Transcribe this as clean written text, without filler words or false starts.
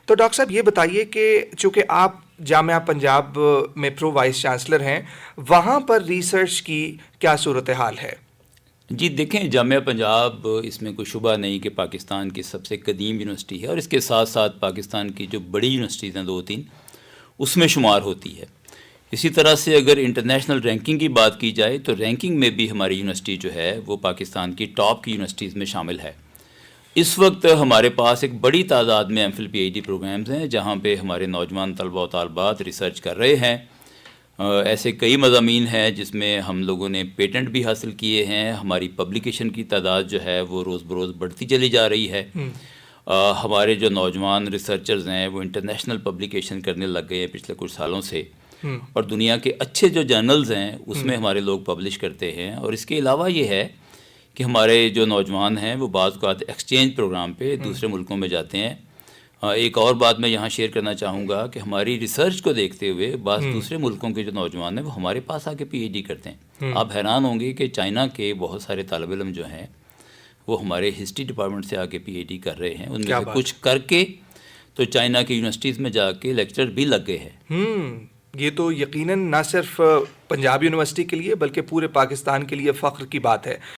تو ڈاکٹر صاحب یہ بتائیے کہ چونکہ آپ جامعہ پنجاب میں پرو وائس چانسلر ہیں، وہاں پر ریسرچ کی کیا صورتحال ہے؟ جی دیکھیں، جامعہ پنجاب اس میں کوئی شبہ نہیں کہ پاکستان کی سب سے قدیم یونیورسٹی ہے، اور اس کے ساتھ ساتھ پاکستان کی جو بڑی یونیورسٹیز ہیں 2-3 اس میں شمار ہوتی ہے۔ اسی طرح سے اگر انٹرنیشنل رینکنگ کی بات کی جائے تو رینکنگ میں بھی ہماری یونیورسٹی جو ہے وہ پاکستان کی ٹاپ کی یونیورسٹیز میں شامل ہے۔ اس وقت ہمارے پاس ایک بڑی تعداد میں M Phil P H D programmes ہیں جہاں پہ ہمارے نوجوان طلبہ و طالبات ریسرچ کر رہے ہیں۔ ایسے کئی مضامین ہیں جس میں ہم لوگوں نے پیٹنٹ بھی حاصل کیے ہیں۔ ہماری پبلیکیشن کی تعداد جو ہے وہ روز بروز بڑھتی چلی جا رہی ہے۔ ہمارے جو نوجوان ریسرچرز ہیں وہ انٹرنیشنل پبلیکیشن کرنے لگ گئے ہیں پچھلے کچھ سالوں سے، اور دنیا کے اچھے جو جرنلز ہیں اس میں ہمارے لوگ پبلش کرتے ہیں۔ اور اس کے علاوہ یہ ہے کہ ہمارے جو نوجوان ہیں وہ بعض اوقات ایکسچینج پروگرام پہ دوسرے ملکوں میں جاتے ہیں۔ ایک اور بات میں یہاں شیئر کرنا چاہوں گا کہ ہماری ریسرچ کو دیکھتے ہوئے بعض دوسرے ملکوں کے جو نوجوان ہیں وہ ہمارے پاس آ کے پی ایچ ڈی کرتے ہیں۔ آپ حیران ہوں گے کہ چائنا کے بہت سارے طالب علم جو ہیں وہ ہمارے ہسٹری ڈپارٹمنٹ سے آ کے پی ایچ ڈی کر رہے ہیں۔ ان میں سے کچھ کر کے تو چائنا کی یونیورسٹیز میں جا کے لیکچر بھی لگ گئے ہیں۔ یہ تو یقیناً نہ صرف پنجاب یونیورسٹی کے لیے بلکہ پورے پاکستان کے لیے فخر کی بات ہے۔